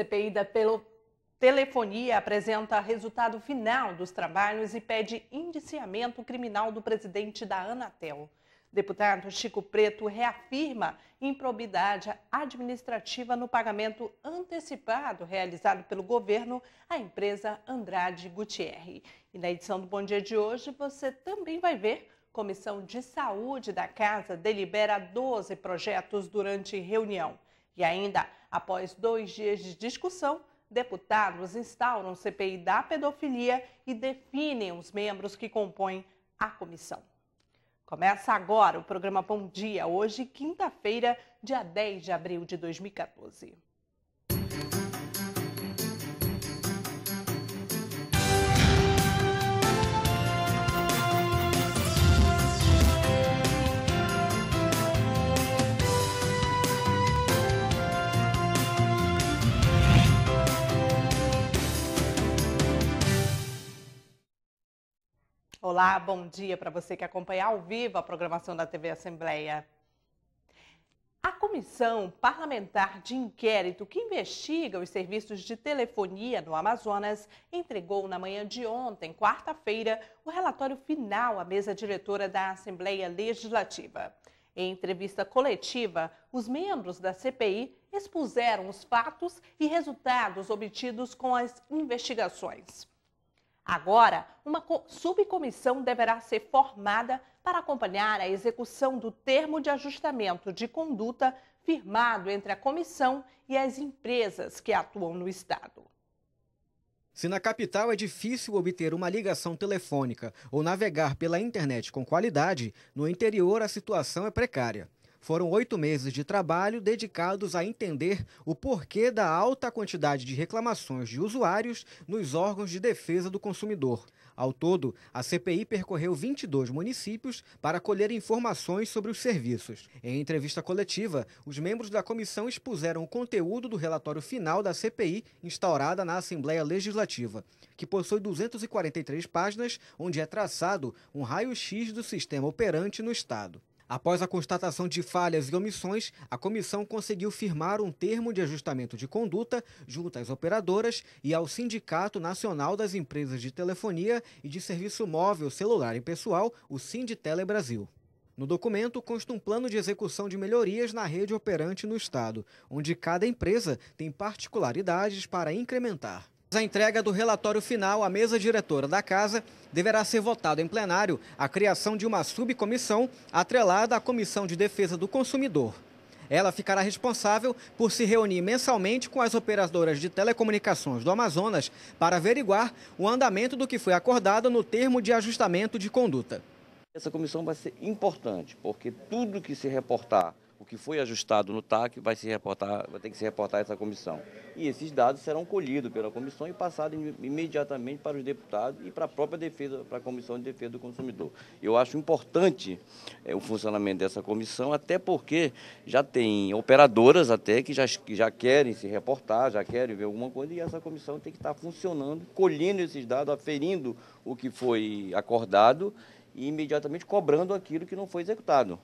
CPI da telefonia apresenta resultado final dos trabalhos e pede indiciamento criminal do presidente da Anatel. Deputado Chico Preto reafirma improbidade administrativa no pagamento antecipado realizado pelo governo à empresa Andrade Gutierre. E na edição do Bom Dia de hoje você também vai ver: Comissão de Saúde da Casa delibera 12 projetos durante reunião. E ainda, após 2 dias de discussão, deputados instauram CPI da pedofilia e definem os membros que compõem a comissão. Começa agora o programa Bom Dia, hoje, quinta-feira, dia 10 de abril de 2014. Olá, bom dia para você que acompanha ao vivo a programação da TV Assembleia. A Comissão Parlamentar de Inquérito que investiga os serviços de telefonia no Amazonas entregou na manhã de ontem, quarta-feira, o relatório final à mesa diretora da Assembleia Legislativa. Em entrevista coletiva, os membros da CPI expuseram os fatos e resultados obtidos com as investigações. Agora, uma subcomissão deverá ser formada para acompanhar a execução do termo de ajustamento de conduta firmado entre a comissão e as empresas que atuam no Estado. Se na capital é difícil obter uma ligação telefônica ou navegar pela internet com qualidade, no interior a situação é precária. Foram 8 meses de trabalho dedicados a entender o porquê da alta quantidade de reclamações de usuários nos órgãos de defesa do consumidor. Ao todo, a CPI percorreu 22 municípios para colher informações sobre os serviços. Em entrevista coletiva, os membros da comissão expuseram o conteúdo do relatório final da CPI instaurada na Assembleia Legislativa, que possui 243 páginas, onde é traçado um raio-x do sistema operante no Estado. Após a constatação de falhas e omissões, a comissão conseguiu firmar um termo de ajustamento de conduta junto às operadoras e ao Sindicato Nacional das Empresas de Telefonia e de Serviço Móvel Celular e Pessoal, o Sinditele Brasil. No documento consta um plano de execução de melhorias na rede operante no Estado, onde cada empresa tem particularidades para incrementar. A entrega do relatório final à mesa diretora da Casa deverá ser votado em plenário a criação de uma subcomissão atrelada à Comissão de Defesa do Consumidor. Ela ficará responsável por se reunir mensalmente com as operadoras de telecomunicações do Amazonas para averiguar o andamento do que foi acordado no termo de ajustamento de conduta. Essa comissão vai ser importante, porque tudo que se reportar, o que foi ajustado no TAC, vai ter que se reportar a essa comissão. E esses dados serão colhidos pela comissão e passados imediatamente para os deputados e para a própria defesa, para a Comissão de Defesa do Consumidor. Eu acho importante o funcionamento dessa comissão, até porque já tem operadoras até que já querem se reportar, já querem ver alguma coisa, e essa comissão tem que estar funcionando, colhendo esses dados, aferindo o que foi acordado e imediatamente cobrando aquilo que não foi executado.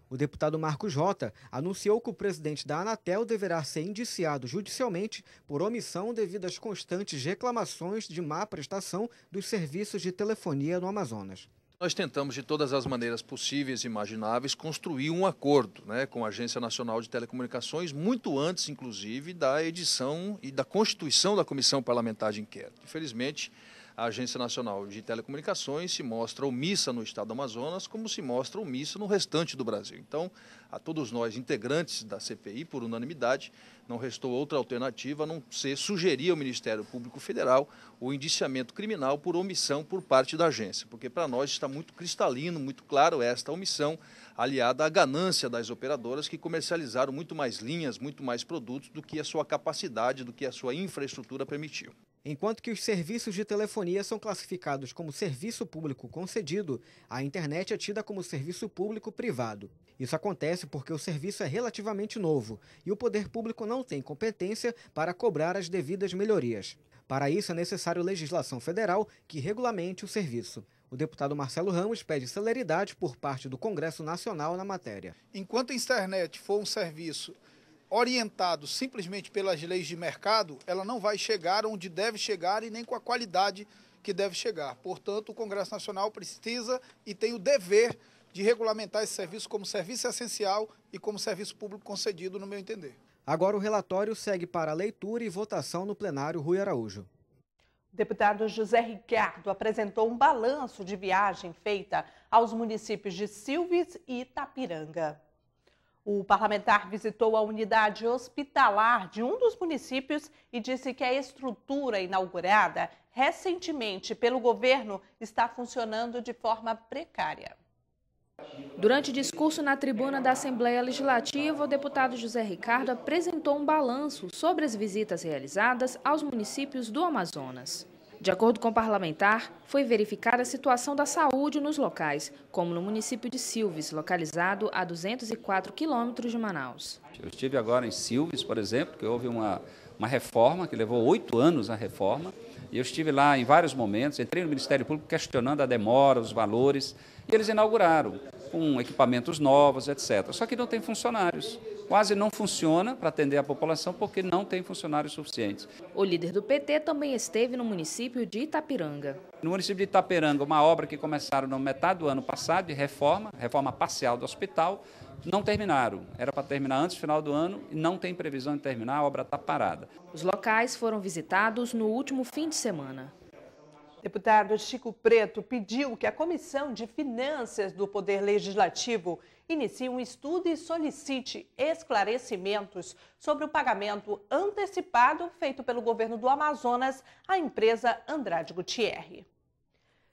O deputado Marcos Rota anunciou que o presidente da Anatel deverá ser indiciado judicialmente por omissão devido às constantes reclamações de má prestação dos serviços de telefonia no Amazonas. Nós tentamos, de todas as maneiras possíveis e imagináveis, construir um acordo, com a Agência Nacional de Telecomunicações, muito antes, inclusive, da edição e da constituição da Comissão Parlamentar de Inquérito. Infelizmente, a Agência Nacional de Telecomunicações se mostra omissa no estado do Amazonas, como se mostra omissa no restante do Brasil. Então, a todos nós, integrantes da CPI, por unanimidade, não restou outra alternativa a não ser sugerir ao Ministério Público Federal o indiciamento criminal por omissão por parte da agência, porque para nós está muito cristalino, muito claro esta omissão, aliada à ganância das operadoras que comercializaram muito mais linhas, muito mais produtos do que a sua capacidade, do que a sua infraestrutura permitiu. Enquanto que os serviços de telefonia são classificados como serviço público concedido, a internet é tida como serviço público privado. Isso acontece porque o serviço é relativamente novo e o poder público não tem competência para cobrar as devidas melhorias. Para isso é necessário legislação federal que regulamente o serviço. O deputado Marcelo Ramos pede celeridade por parte do Congresso Nacional na matéria. Enquanto a internet for um serviço orientado simplesmente pelas leis de mercado, ela não vai chegar onde deve chegar e nem com a qualidade que deve chegar. Portanto, o Congresso Nacional precisa e tem o dever de regulamentar esse serviço como serviço essencial e como serviço público concedido, no meu entender. Agora o relatório segue para leitura e votação no plenário Rui Araújo. O deputado José Ricardo apresentou um balanço de viagem feita aos municípios de Silves e Itapiranga. O parlamentar visitou a unidade hospitalar de um dos municípios e disse que a estrutura inaugurada recentemente pelo governo está funcionando de forma precária. Durante discurso na tribuna da Assembleia Legislativa, o deputado José Ricardo apresentou um balanço sobre as visitas realizadas aos municípios do Amazonas. De acordo com o parlamentar, foi verificada a situação da saúde nos locais, como no município de Silves, localizado a 204 quilômetros de Manaus. Eu estive agora em Silves, por exemplo, que houve uma reforma, que levou 8 anos a reforma, e eu estive lá em vários momentos, entrei no Ministério Público questionando a demora, os valores, e eles inauguraram com equipamentos novos, etc. Só que não tem funcionários. Quase não funciona para atender a população porque não tem funcionários suficientes. O líder do PT também esteve no município de Itapiranga. No município de Itapiranga, uma obra que começaram na metade do ano passado, de reforma parcial do hospital, não terminaram. Era para terminar antes do final do ano e não tem previsão de terminar, a obra está parada. Os locais foram visitados no último fim de semana. O deputado Chico Preto pediu que a Comissão de Finanças do Poder Legislativo inicie um estudo e solicite esclarecimentos sobre o pagamento antecipado feito pelo governo do Amazonas à empresa Andrade Gutierre.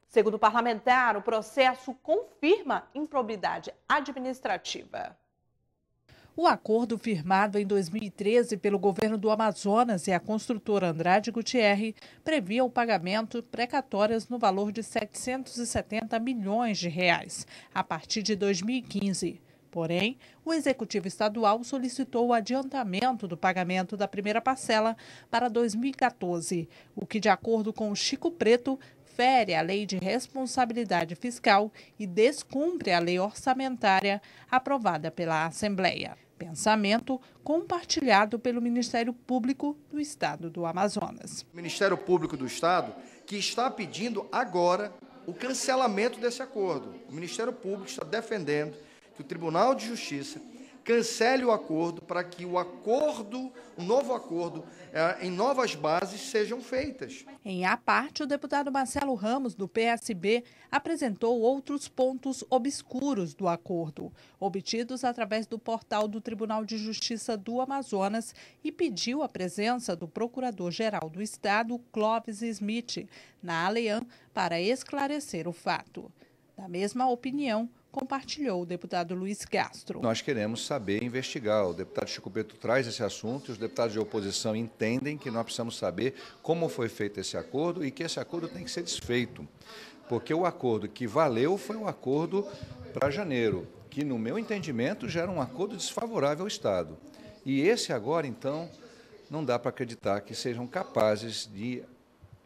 Segundo o parlamentar, o processo confirma improbidade administrativa. O acordo firmado em 2013 pelo governo do Amazonas e a construtora Andrade Gutierre previa o pagamento precatórias no valor de R$ 770 milhões a partir de 2015. Porém, o Executivo Estadual solicitou o adiantamento do pagamento da primeira parcela para 2014, o que, de acordo com o Chico Preto, fere a Lei de Responsabilidade Fiscal e descumpre a lei orçamentária aprovada pela Assembleia. Pensamento compartilhado pelo Ministério Público do Estado do Amazonas. O Ministério Público do Estado que está pedindo agora o cancelamento desse acordo. O Ministério Público está defendendo que o Tribunal de Justiça cancele o acordo para que o novo acordo, em novas bases sejam feitas. Em à parte, o deputado Marcelo Ramos, do PSB, apresentou outros pontos obscuros do acordo, obtidos através do portal do Tribunal de Justiça do Amazonas, e pediu a presença do Procurador-Geral do Estado, Clóvis Smith, na ALEAN, para esclarecer o fato. Da mesma opinião, compartilhou o deputado Luiz Castro. Nós queremos saber, investigar. O deputado Chico Preto traz esse assunto e os deputados de oposição entendem que nós precisamos saber como foi feito esse acordo e que esse acordo tem que ser desfeito. Porque o acordo que valeu foi um acordo para janeiro, que, no meu entendimento, já era um acordo desfavorável ao Estado. E esse agora, então, não dá para acreditar que sejam capazes de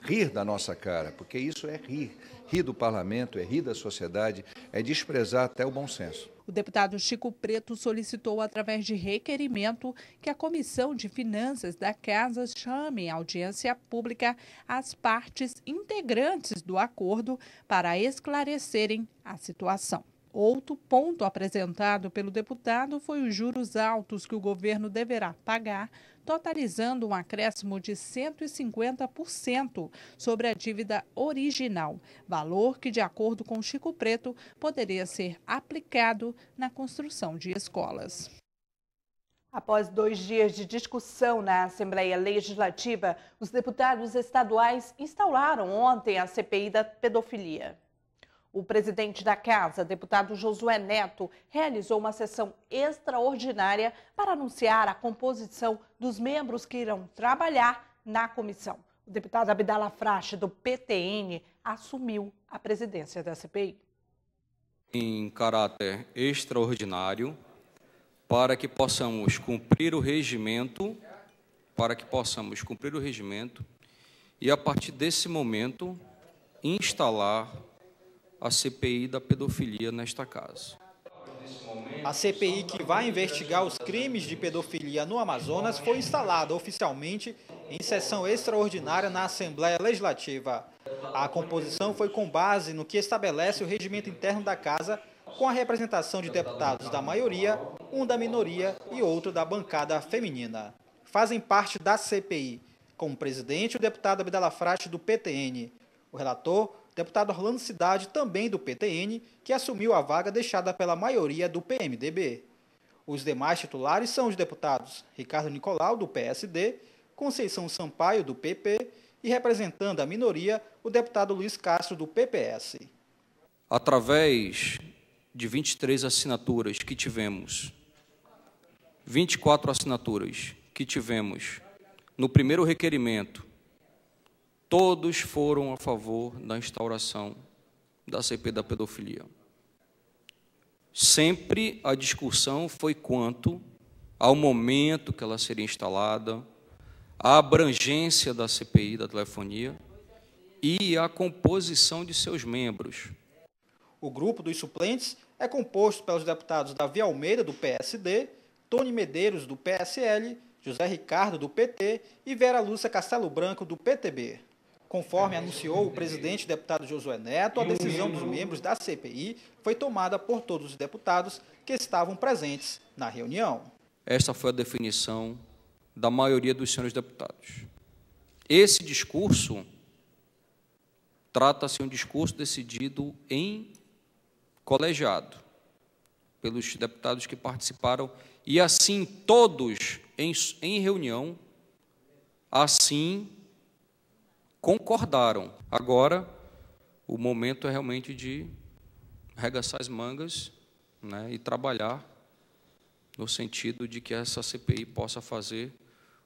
rir da nossa cara, porque isso é rir. Rir do parlamento, é rir da sociedade, é desprezar até o bom senso. O deputado Chico Preto solicitou, através de requerimento, que a Comissão de Finanças da Casa chame em audiência pública as partes integrantes do acordo para esclarecerem a situação. Outro ponto apresentado pelo deputado foi os juros altos que o governo deverá pagar, totalizando um acréscimo de 150% sobre a dívida original, valor que, de acordo com Chico Preto, poderia ser aplicado na construção de escolas. Após 2 dias de discussão na Assembleia Legislativa, os deputados estaduais instauraram ontem a CPI da pedofilia. O presidente da Casa, deputado Josué Neto, realizou uma sessão extraordinária para anunciar a composição dos membros que irão trabalhar na comissão. O deputado Abdala Frache, do PTN, assumiu a presidência da CPI. Em caráter extraordinário, para que possamos cumprir o regimento, e, a partir desse momento, instalar a CPI da pedofilia nesta casa. Nesse momento, A CPI que vai investigar os crimes de pedofilia no Amazonas foi instalada oficialmente em sessão extraordinária na Assembleia Legislativa. A composição foi com base no que estabelece o regimento interno da Casa, com a representação de deputados da maioria, um da minoria e outro da bancada feminina. Fazem parte da CPI, como presidente, o deputado Abdala Frache, do PTN. O relator, o deputado Orlando Cidade, também do PTN, que assumiu a vaga deixada pela maioria do PMDB. Os demais titulares são os deputados Ricardo Nicolau, do PSD, Conceição Sampaio, do PP, e representando a minoria, o deputado Luiz Castro, do PPS. Através de 23 assinaturas que tivemos, 24 assinaturas que tivemos no primeiro requerimento, todos foram a favor da instauração da CPI da pedofilia. Sempre a discussão foi quanto ao momento que ela seria instalada, a abrangência da CPI da telefonia e a composição de seus membros. O grupo dos suplentes é composto pelos deputados Davi Almeida, do PSD, Tony Medeiros, do PSL, José Ricardo, do PT e Vera Lúcia Castelo Branco, do PTB. Conforme anunciou o presidente deputado Josué Neto, a decisão dos membros da CPI foi tomada por todos os deputados que estavam presentes na reunião. Esta foi a definição da maioria dos senhores deputados. Esse discurso trata-se de um discurso decidido em colegiado pelos deputados que participaram e assim todos em reunião assim concordaram. Agora o momento é realmente de arregaçar as mangas, né, e trabalhar no sentido de que essa CPI possa fazer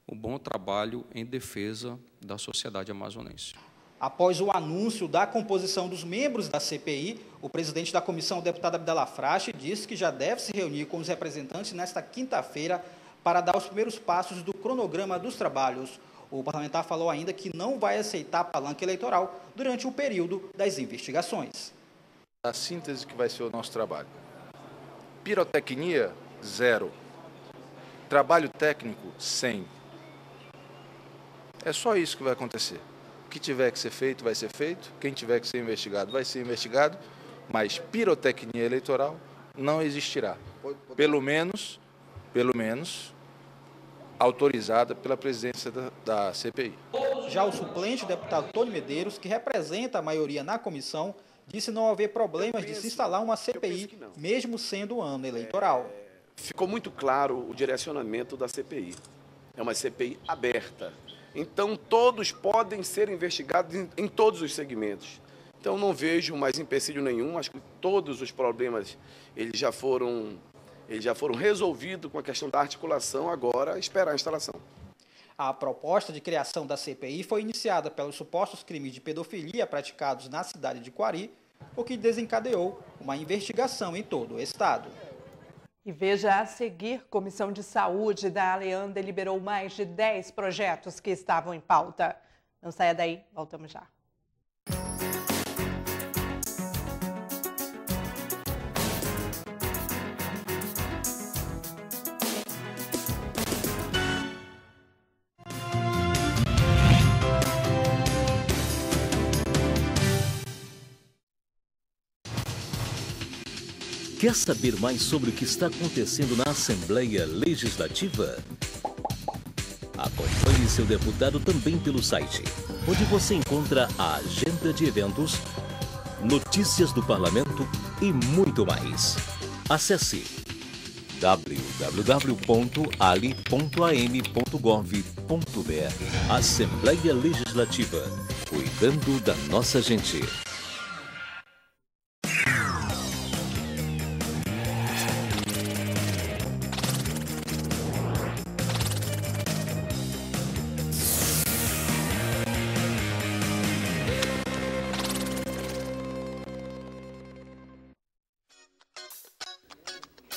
um bom trabalho em defesa da sociedade amazonense. Após o anúncio da composição dos membros da CPI, o presidente da comissão, o deputado Abdala Frache, disse que já deve se reunir com os representantes nesta quinta-feira para dar os primeiros passos do cronograma dos trabalhos. O parlamentar falou ainda que não vai aceitar palanque eleitoral durante o período das investigações. A síntese que vai ser o nosso trabalho. Pirotecnia, 0. Trabalho técnico, 100. É só isso que vai acontecer. O que tiver que ser feito, vai ser feito. Quem tiver que ser investigado, vai ser investigado. Mas pirotecnia eleitoral não existirá. Pelo menos autorizada pela presidência da CPI. Já o suplente, o deputado Tony Medeiros, que representa a maioria na comissão, disse não haver problemas de se instalar uma CPI, mesmo sendo ano eleitoral. Ficou muito claro o direcionamento da CPI. É uma CPI aberta. Então, todos podem ser investigados em todos os segmentos. Então, não vejo mais empecilho nenhum. Acho que todos os problemas eles já foram resolvidos com a questão da articulação, agora esperar a instalação. A proposta de criação da CPI foi iniciada pelos supostos crimes de pedofilia praticados na cidade de Quari, o que desencadeou uma investigação em todo o estado. E veja a seguir, Comissão de Saúde da Alean deliberou mais de 10 projetos que estavam em pauta. Não saia daí, voltamos já. Quer saber mais sobre o que está acontecendo na Assembleia Legislativa? Acompanhe seu deputado também pelo site, onde você encontra a agenda de eventos, notícias do parlamento e muito mais. Acesse www.ali.am.gov.br. Assembleia Legislativa, cuidando da nossa gente.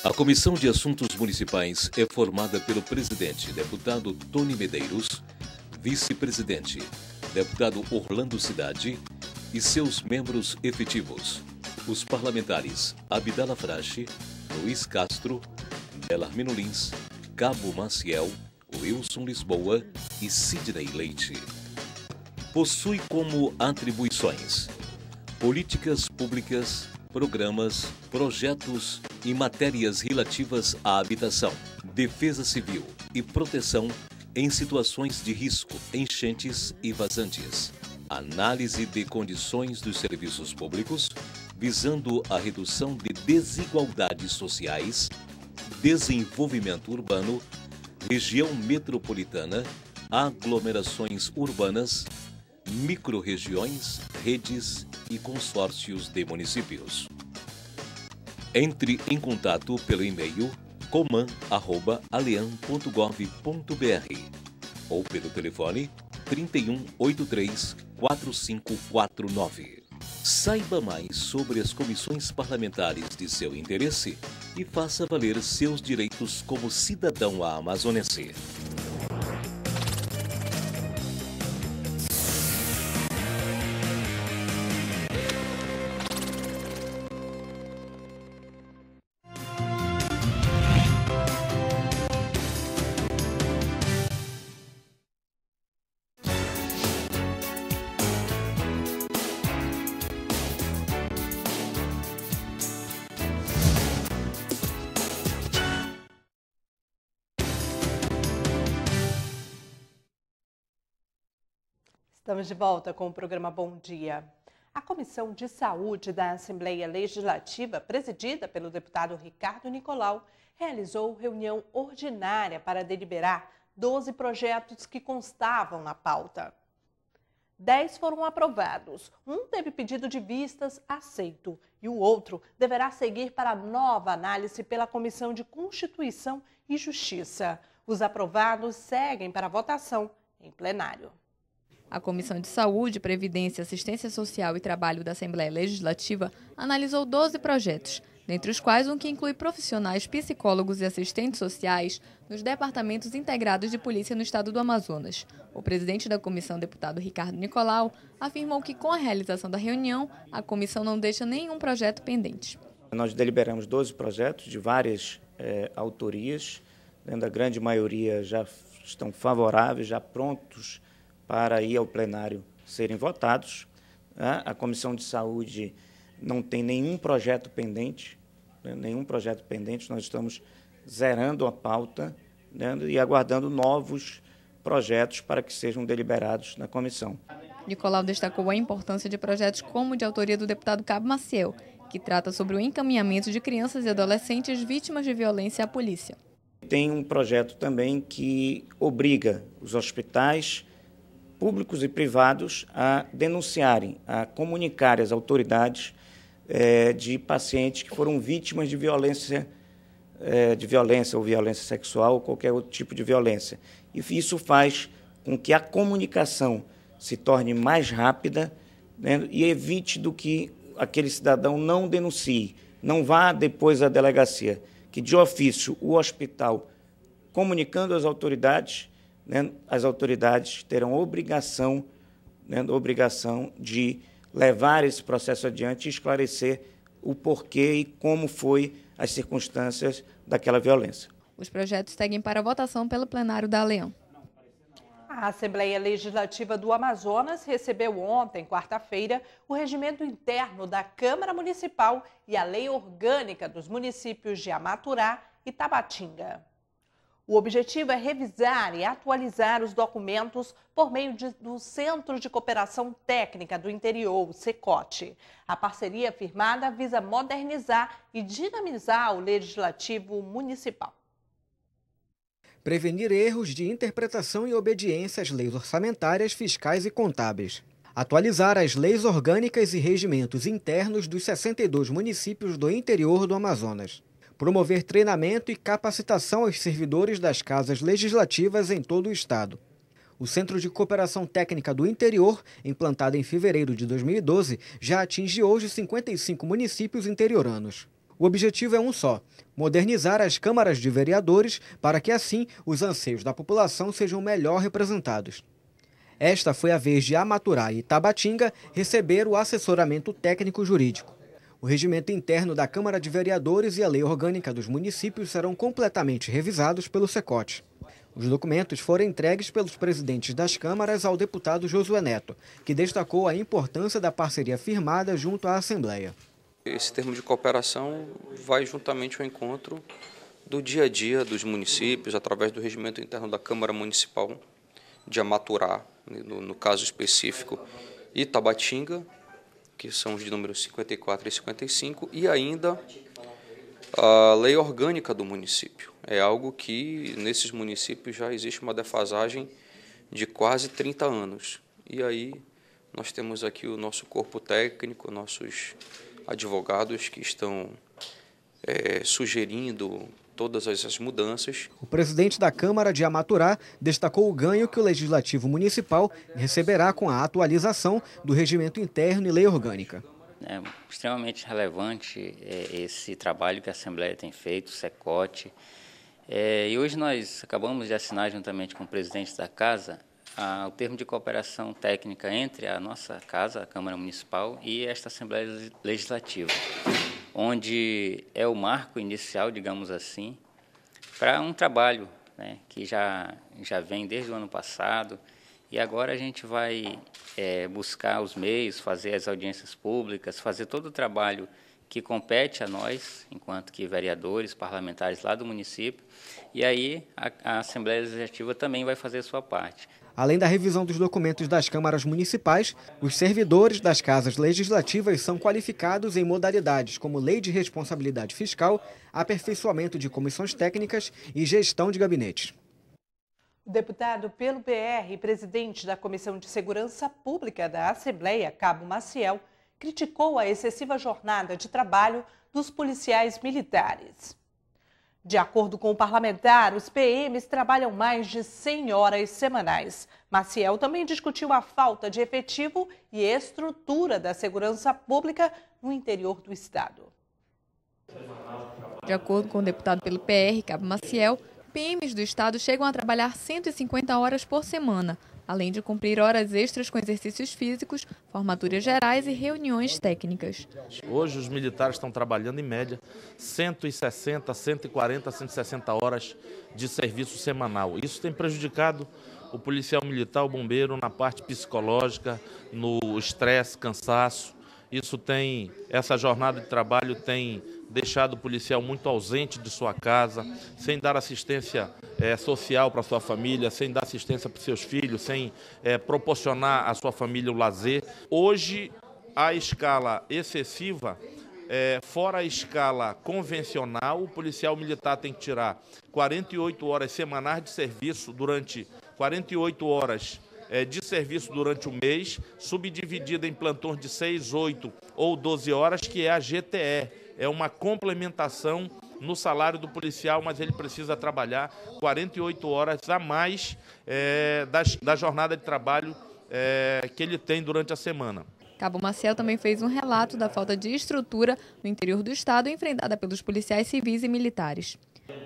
A Comissão de Assuntos Municipais é formada pelo presidente, deputado Tony Medeiros, vice-presidente, deputado Orlando Cidade e seus membros efetivos. Os parlamentares Abdala Frache, Luiz Castro, Belarmino Lins, Cabo Maciel, Wilson Lisboa e Sidney Leite. Possui como atribuições políticas públicas, programas, projetos e matérias relativas à habitação, defesa civil e proteção em situações de risco, enchentes e vazantes. Análise de condições dos serviços públicos, visando a redução de desigualdades sociais, desenvolvimento urbano, região metropolitana, aglomerações urbanas, microrregiões, redes e consórcios de municípios. Entre em contato pelo e-mail coman@alean.gov.br ou pelo telefone 3183-4549. Saiba mais sobre as comissões parlamentares de seu interesse e faça valer seus direitos como cidadão amazonense. Estamos de volta com o programa Bom Dia. A Comissão de Saúde da Assembleia Legislativa, presidida pelo deputado Ricardo Nicolau, realizou reunião ordinária para deliberar 12 projetos que constavam na pauta. 10 foram aprovados, um teve pedido de vistas aceito e o outro deverá seguir para nova análise pela Comissão de Constituição e Justiça. Os aprovados seguem para votação em plenário. A Comissão de Saúde, Previdência, Assistência Social e Trabalho da Assembleia Legislativa analisou 12 projetos, dentre os quais um que inclui profissionais, psicólogos e assistentes sociais nos departamentos integrados de polícia no estado do Amazonas. O presidente da comissão, deputado Ricardo Nicolau, afirmou que com a realização da reunião, a comissão não deixa nenhum projeto pendente. Nós deliberamos 12 projetos de várias autorias, a grande maioria já estão favoráveis, já prontos para ir ao plenário serem votados. A Comissão de Saúde não tem nenhum projeto pendente, nós estamos zerando a pauta, e aguardando novos projetos para que sejam deliberados na comissão. Nicolau destacou a importância de projetos como o de autoria do deputado Cabo Maciel, que trata sobre o encaminhamento de crianças e adolescentes vítimas de violência à polícia. Tem um projeto também que obriga os hospitais públicos e privados a denunciarem, a comunicar às autoridades de pacientes que foram vítimas de violência ou violência sexual ou qualquer outro tipo de violência. E isso faz com que a comunicação se torne mais rápida, e evite do que aquele cidadão não denuncie, não vá depois à delegacia, que de ofício o hospital, comunicando às autoridades, as autoridades terão obrigação de levar esse processo adiante e esclarecer o porquê e como foi as circunstâncias daquela violência. Os projetos seguem para votação pelo plenário da Alean. A Assembleia Legislativa do Amazonas recebeu ontem, quarta-feira, o regimento interno da Câmara Municipal e a Lei Orgânica dos municípios de Amaturá e Tabatinga. O objetivo é revisar e atualizar os documentos por meio do Centro de Cooperação Técnica do Interior, o CECOT. A parceria firmada visa modernizar e dinamizar o Legislativo Municipal. Prevenir erros de interpretação e obediência às leis orçamentárias, fiscais e contábeis. Atualizar as leis orgânicas e regimentos internos dos 62 municípios do interior do Amazonas. Promover treinamento e capacitação aos servidores das casas legislativas em todo o estado. O Centro de Cooperação Técnica do Interior, implantado em fevereiro de 2012, já atinge hoje 55 municípios interioranos. O objetivo é um só: modernizar as câmaras de vereadores para que, assim, os anseios da população sejam melhor representados. Esta foi a vez de Amaturá e Tabatinga receber o assessoramento técnico-jurídico. O regimento interno da Câmara de Vereadores e a lei orgânica dos municípios serão completamente revisados pelo SECOT. Os documentos foram entregues pelos presidentes das câmaras ao deputado Josué Neto, que destacou a importância da parceria firmada junto à Assembleia. Esse termo de cooperação vai juntamente ao encontro do dia a dia dos municípios, através do regimento interno da Câmara Municipal de Amaturá, no caso específico Itabatinga, que são os de números 54 e 55, e ainda a lei orgânica do município. É algo que nesses municípios já existe uma defasagem de quase 30 anos. E aí nós temos aqui o nosso corpo técnico, nossos advogados que estão sugerindo todas essas mudanças. O presidente da Câmara de Amaturá destacou o ganho que o Legislativo Municipal receberá com a atualização do regimento interno e lei orgânica. É extremamente relevante esse trabalho que a Assembleia tem feito, o SECOT. E hoje nós acabamos de assinar, juntamente com o presidente da Casa, o termo de cooperação técnica entre a nossa Casa, a Câmara Municipal, e esta Assembleia Legislativa, onde é o marco inicial, digamos assim, para um trabalho, né, que já vem desde o ano passado, e agora a gente vai buscar os meios, fazer as audiências públicas, fazer todo o trabalho que compete a nós, enquanto que vereadores, parlamentares lá do município, e aí a Assembleia Legislativa também vai fazer a sua parte. Além da revisão dos documentos das câmaras municipais, os servidores das casas legislativas são qualificados em modalidades como lei de responsabilidade fiscal, aperfeiçoamento de comissões técnicas e gestão de gabinetes. O deputado pelo PR e presidente da Comissão de Segurança Pública da Assembleia, Cabo Maciel, criticou a excessiva jornada de trabalho dos policiais militares. De acordo com o parlamentar, os PMs trabalham mais de 100 horas semanais. Maciel também discutiu a falta de efetivo e estrutura da segurança pública no interior do estado. De acordo com o deputado pelo PR, Cabo Maciel, PMs do estado chegam a trabalhar 150 horas por semana, além de cumprir horas extras com exercícios físicos, formaturas gerais e reuniões técnicas. Hoje os militares estão trabalhando em média 160, 140, 160 horas de serviço semanal. Isso tem prejudicado o policial militar, o bombeiro, na parte psicológica, no estresse, cansaço. Essa jornada de trabalho tem deixado o policial muito ausente de sua casa, sem dar assistência social para sua família, sem dar assistência para seus filhos, sem proporcionar à sua família o lazer. Hoje, a escala excessiva, fora a escala convencional, o policial militar tem que tirar 48 horas semanais de serviço durante 48 horas de serviço durante o mês, subdividida em plantões de 6, 8 ou 12 horas, que é a GTE. É uma complementação no salário do policial, mas ele precisa trabalhar 48 horas a mais da jornada de trabalho que ele tem durante a semana. Cabo Maciel também fez um relato da falta de estrutura no interior do estado enfrentada pelos policiais civis e militares.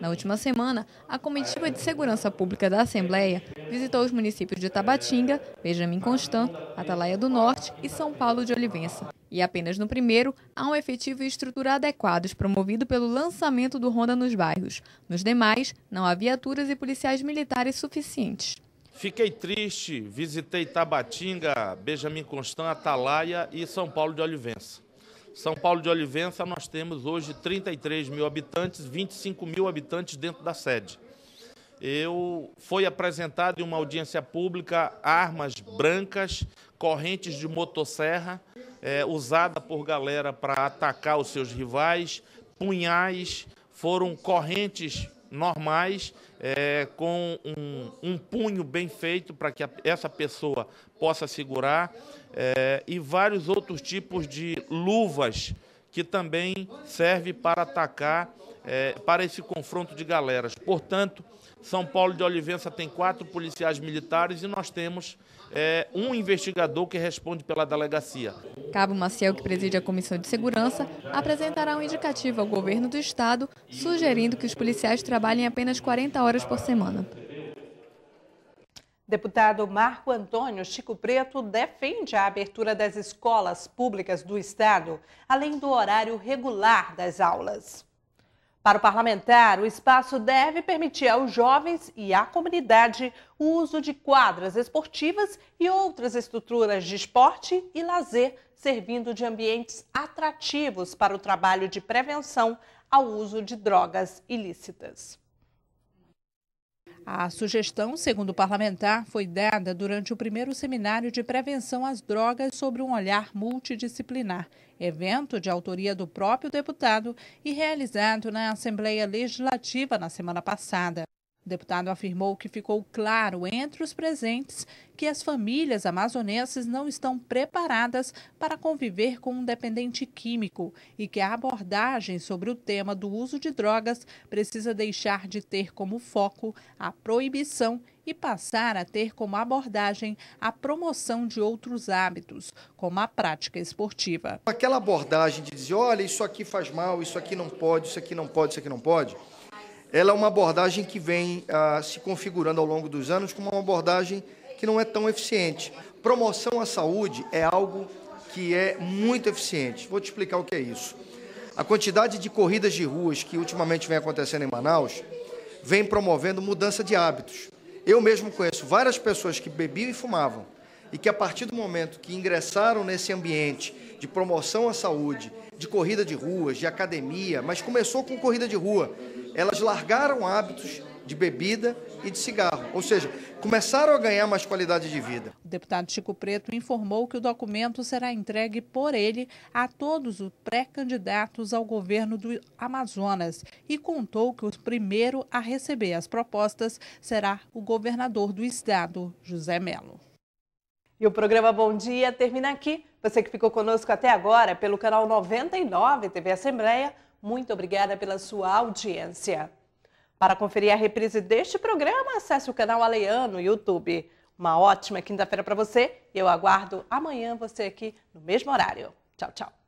Na última semana, a Comitiva de Segurança Pública da Assembleia visitou os municípios de Tabatinga, Benjamin Constant, Atalaia do Norte e São Paulo de Olivença. E apenas no primeiro, há um efetivo e estrutura adequados promovido pelo lançamento do Ronda nos bairros. Nos demais, não há viaturas e policiais militares suficientes. Fiquei triste, visitei Tabatinga, Benjamin Constant, Atalaia e São Paulo de Olivença. São Paulo de Olivença, nós temos hoje 33 mil habitantes, 25 mil habitantes dentro da sede. Foi apresentado em uma audiência pública armas brancas, correntes de motosserra, usada por galera para atacar os seus rivais, punhais, foram correntes normais, com um punho bem feito para que essa pessoa possa segurar, e vários outros tipos de luvas que também servem para atacar, para esse confronto de galeras. Portanto, São Paulo de Olivença tem 4 policiais militares e nós temos um investigador que responde pela delegacia. Cabo Maciel, que preside a Comissão de Segurança, apresentará um indicativo ao governo do estado, sugerindo que os policiais trabalhem apenas 40 horas por semana. Deputado Marco Antônio Chico Preto defende a abertura das escolas públicas do Estado, além do horário regular das aulas. Para o parlamentar, o espaço deve permitir aos jovens e à comunidade o uso de quadras esportivas e outras estruturas de esporte e lazer, servindo de ambientes atrativos para o trabalho de prevenção ao uso de drogas ilícitas. A sugestão, segundo o parlamentar, foi dada durante o primeiro seminário de prevenção às drogas sobre um olhar multidisciplinar, evento de autoria do próprio deputado e realizado na Assembleia Legislativa na semana passada. O deputado afirmou que ficou claro entre os presentes que as famílias amazonenses não estão preparadas para conviver com um dependente químico e que a abordagem sobre o tema do uso de drogas precisa deixar de ter como foco a proibição e passar a ter como abordagem a promoção de outros hábitos, como a prática esportiva. Aquela abordagem de dizer, olha, isso aqui faz mal, isso aqui não pode, isso aqui não pode, isso aqui não pode, ela é uma abordagem que vem se configurando ao longo dos anos como uma abordagem que não é tão eficiente. Promoção à saúde é algo que é muito eficiente. Vou te explicar o que é isso. A quantidade de corridas de ruas que ultimamente vem acontecendo em Manaus vem promovendo mudança de hábitos. Eu mesmo conheço várias pessoas que bebiam e fumavam e que a partir do momento que ingressaram nesse ambiente de promoção à saúde, de corrida de ruas, de academia, mas começou com corrida de rua, elas largaram hábitos de bebida e de cigarro, ou seja, começaram a ganhar mais qualidade de vida. O deputado Chico Preto informou que o documento será entregue por ele a todos os pré-candidatos ao governo do Amazonas e contou que o primeiro a receber as propostas será o governador do estado, José Melo. E o programa Bom Dia termina aqui. Você que ficou conosco até agora pelo canal 99 TV Assembleia, muito obrigada pela sua audiência. Para conferir a reprise deste programa, acesse o canal Alean no YouTube. Uma ótima quinta-feira para você e eu aguardo amanhã você aqui no mesmo horário. Tchau, tchau.